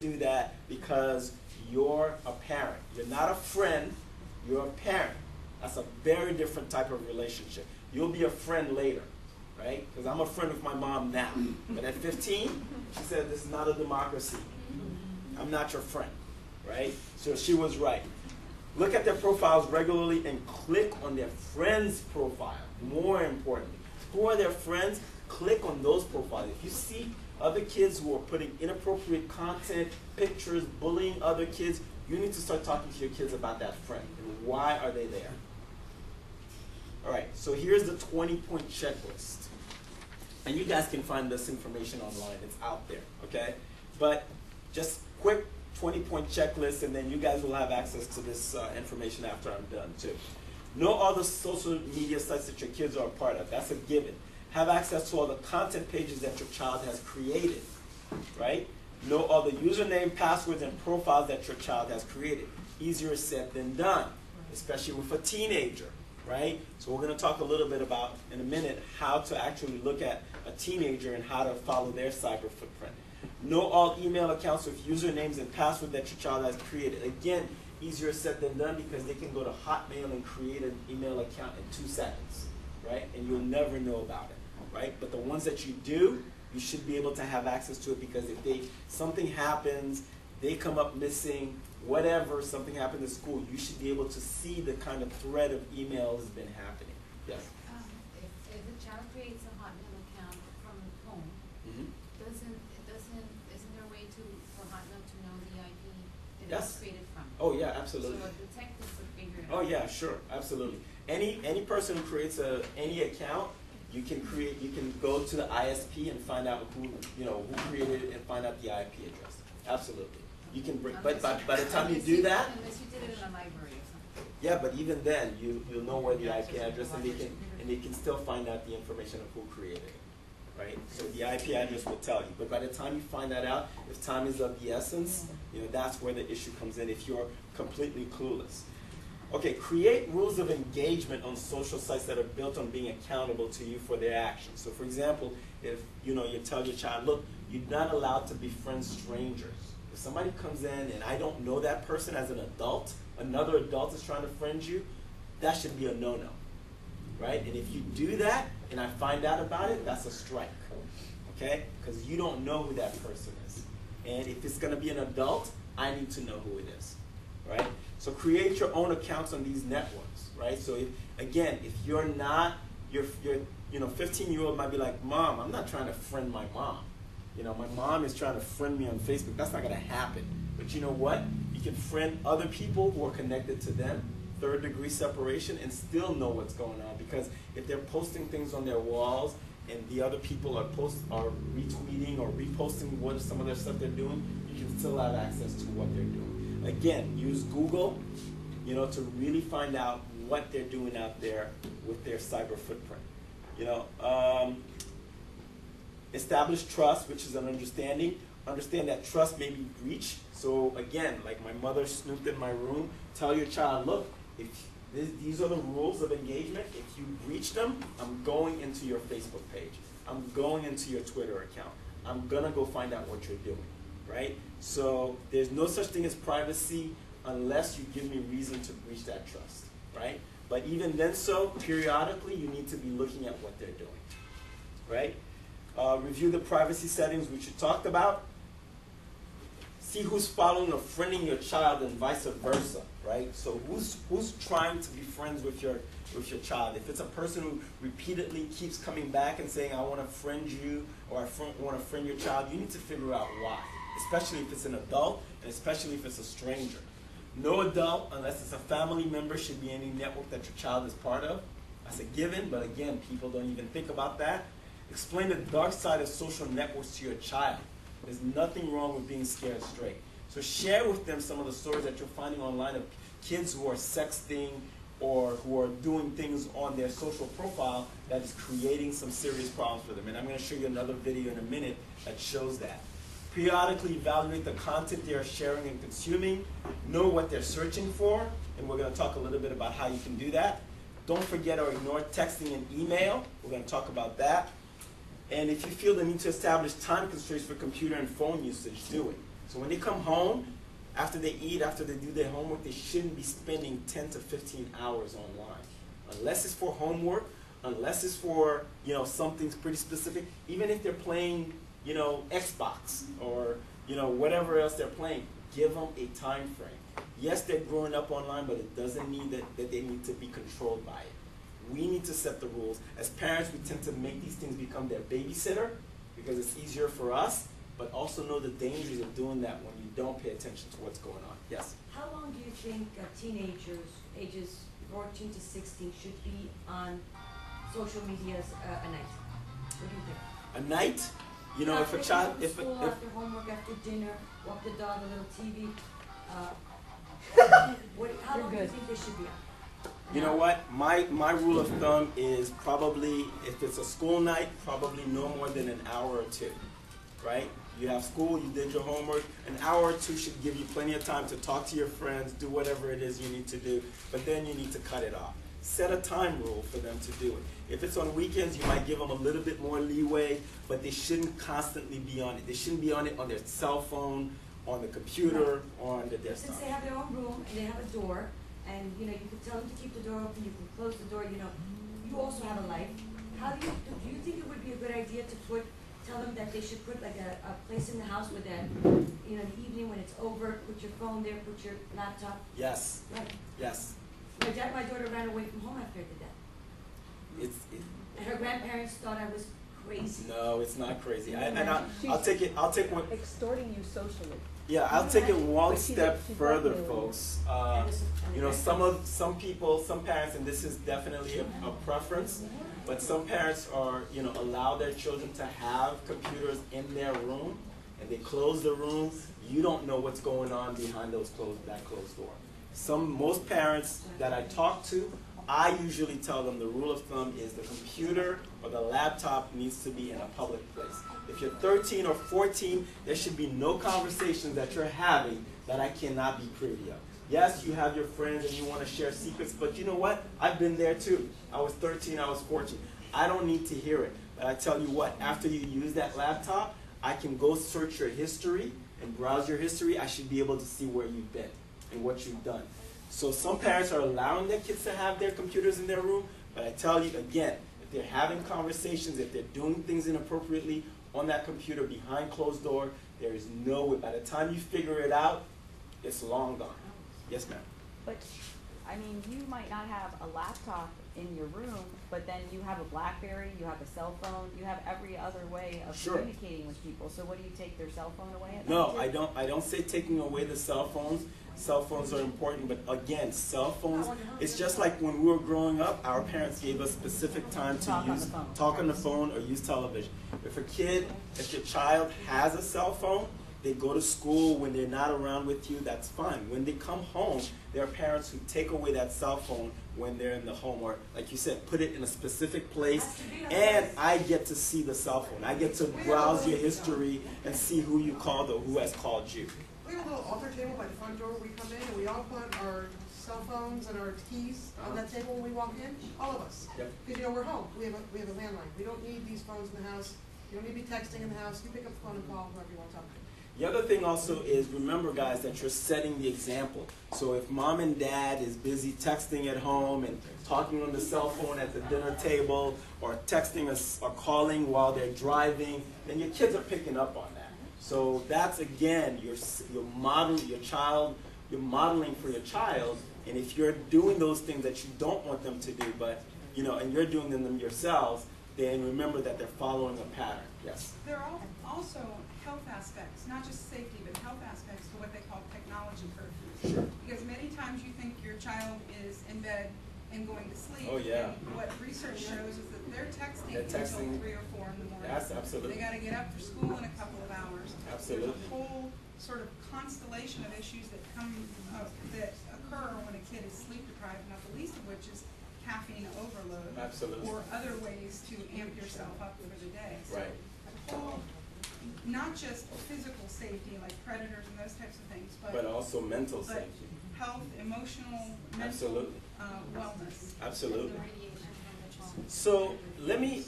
do that because you're a parent. You're not a friend, you're a parent. That's a very different type of relationship. You'll be a friend later, right? Because I'm a friend with my mom now. But at 15, she said, this is not a democracy. I'm not your friend, right? So she was right. Look at their profiles regularly and click on their friends' profile. More importantly, who are their friends? Click on those profiles. If you see other kids who are putting inappropriate content, pictures, bullying other kids, you need to start talking to your kids about that friend and why are they there. All right, so here's the 20-point checklist. And you guys can find this information online. It's out there, okay? But just quick 20-point checklist, and then you guys will have access to this information after I'm done, too. Know all the social media sites that your kids are a part of. That's a given. Have access to all the content pages that your child has created, right? Know all the username, passwords, and profiles that your child has created. Easier said than done, especially with a teenager, right? So we're going to talk a little bit about, in a minute, how to actually look at a teenager and how to follow their cyber footprint. Know all email accounts with usernames and passwords that your child has created. Again, easier said than done because they can go to Hotmail and create an email account in 2 seconds, right? And you'll never know about it. Right? But the ones that you do, you should be able to have access to it because if something happens, they come up missing, whatever, something happened at school, you should be able to see the kind of thread of email has been happening. Yes? If the child creates a Hotmail account from home, isn't there a way for Hotmail to know the IP that it was created from? Oh yeah, absolutely. So a detective would figure it out. Oh yeah, sure, absolutely. Any person who creates any account, you can go to the ISP and find out who created it and find out the IP address. Absolutely. You can bring, but by the time you do that, unless you did it in a library or something. Yeah, but even then, you'll know where the IP address, and they can still find out the information of who created it, right? So the IP address will tell you. But by the time you find that out, if time is of the essence, that's where the issue comes in. If you're completely clueless. Okay, create rules of engagement on social sites that are built on being accountable to you for their actions. So for example, if you tell your child, look, you're not allowed to befriend strangers. If somebody comes in and I don't know that person as an adult, another adult is trying to friend you, that should be a no-no, right? And if you do that and I find out about it, that's a strike, okay? Because you don't know who that person is. And if it's going to be an adult, I need to know who it is, right? So create your own accounts on these networks, right? So if you're not, your 15-year-old might be like, Mom, I'm not trying to friend my mom. My mom is trying to friend me on Facebook. That's not going to happen. But you know what? You can friend other people who are connected to them, third-degree separation, and still know what's going on. Because if they're posting things on their walls and the other people are retweeting or reposting what some of their stuff they're doing, you can still have access to what they're doing. Again, use Google, to really find out what they're doing out there with their cyber footprint. Establish trust, which is an understanding. Understand that trust may be breached. So again, like my mother snooped in my room, tell your child, look, if these are the rules of engagement. If you breach them, I'm going into your Facebook page. I'm going into your Twitter account. I'm going to go find out what you're doing. Right? So there's no such thing as privacy unless you give me reason to breach that trust, right? But even then periodically you need to be looking at what they're doing, right? Review the privacy settings which you talked about. See who's following or friending your child and vice versa, right? So who's trying to be friends with your child? If it's a person who repeatedly keeps coming back and saying, I want to friend you or I want to friend your child, you need to figure out why. Especially if it's an adult, and especially if it's a stranger. No adult, unless it's a family member, should be any network that your child is part of. That's a given, but again, people don't even think about that. Explain the dark side of social networks to your child. There's nothing wrong with being scared straight. So share with them some of the stories that you're finding online of kids who are sexting or who are doing things on their social profile that is creating some serious problems for them. And I'm going to show you another video in a minute that shows that. Periodically evaluate the content they are sharing and consuming. Know what they're searching for, and we're going to talk a little bit about how you can do that. Don't forget or ignore texting and email. We're going to talk about that. And if you feel the need to establish time constraints for computer and phone usage, do it. So when they come home, after they eat, after they do their homework, they shouldn't be spending 10 to 15 hours online. Unless it's for homework, unless it's for, you know, something pretty specific, even if they're playing, you know, Xbox or, you know, whatever else they're playing, give them a time frame. Yes, they're growing up online, but it doesn't mean that they need to be controlled by it. We need to set the rules. As parents, we tend to make these things become their babysitter because it's easier for us, but also know the dangers of doing that when you don't pay attention to what's going on. Yes? How long do you think teenagers, ages 14 to 16, should be on social medias a night? What do you think? A night, you know, if a child, if after homework, after dinner, walk the dog, a little TV, how long do you think they should be on? You know what? My rule of thumb is probably, if it's a school night, probably no more than an hour or two, right? You have school, you did your homework, an hour or two should give you plenty of time to talk to your friends, do whatever it is you need to do, but then you need to cut it off. Set a time rule for them to do it. If it's on weekends, you might give them a little bit more leeway, but they shouldn't constantly be on it. They shouldn't be on it on their cell phone, on the computer, or on the desktop. Since they have their own room and they have a door, and you know, you can tell them to keep the door open, you can close the door, you know, you also have a life. How do you think it would be a good idea to tell them that they should put like a place in the house where that, you know, in the evening when it's over, put your phone there, put your laptop? Yes. Right. Yes. My daughter ran away from home after I did that. And her grandparents thought I was crazy. No, it's not crazy. I'll take one. Extorting you socially. Yeah, I'll take it one But she step further, definitely will. folks. You know, some people, some parents, and this is definitely a preference, but some parents are, you know, allow their children to have computers in their room, and they close the room. You don't know what's going on behind that closed door. Most parents that I talk to, I usually tell them the rule of thumb is the computer or the laptop needs to be in a public place. If you're 13 or 14, there should be no conversations that you're having that I cannot be privy of. Yes, you have your friends and you want to share secrets, but you know what? I've been there too. I was 13, I was 14. I don't need to hear it. But I tell you what, after you use that laptop, I can go search your history and browse your history. I should be able to see where you've been and what you've done. So some parents are allowing their kids to have their computers in their room, but I tell you again, if they're having conversations, if they're doing things inappropriately on that computer behind closed door, there is no way. By the time you figure it out, it's long gone. Yes, ma'am. But, I mean, you might not have a laptop in your room, but then you have a BlackBerry, you have a cell phone, you have every other way of Sure. communicating with people. So what do you take their cell phone away at No, night? I don't say taking away the cell phones. Cell phones are important, but again, cell phones, it's just like when we were growing up, our parents gave us specific time to Talk on use, the phone. talk on the phone or use television. If your child has a cell phone, they go to school when they're not around with you, that's fine. When they come home, there are parents who take away that cell phone when they're in the home, or like you said, put it in a specific place, and I get to see the cell phone. I get to browse your history and see who you called or who has called you. We have a little altar table by the front door when we come in, and we all put our cell phones and our keys on that table when we walk in, all of us. Yep. Because, you know, we're home, we have a landline. We don't need these phones in the house. You don't need to be texting in the house. You pick up the phone and call whoever you want to talk to. The other thing also is, remember guys, that you're setting the example. So if mom and dad is busy texting at home and talking on the cell phone at the dinner table, or texting us or calling while they're driving, then your kids are picking up on that. So that's, again, you're modeling for your child, and if you're doing those things that you don't want them to do, but, you know, and you're doing them yourselves, then remember that they're following a pattern. Yes? There are also health aspects, not just safety, but health aspects to what they call technology curfews. Sure. Because many times you think your child is in bed and going to sleep. Oh, yeah. And what research shows is that they're texting texting. until 3 or 4 in the morning. Yes, absolutely. They got to get up for school in a couple of hours. Absolutely. There's a whole sort of constellation of issues that that occur when a kid is sleep deprived, not the least of which is caffeine overload. Absolutely. Or other ways to amp yourself up for the day. So Right. a whole, not just physical safety like predators and those types of things, But also mental but safety. health, emotional, mental Absolutely. wellness. Absolutely. The radiation from the phone. So let me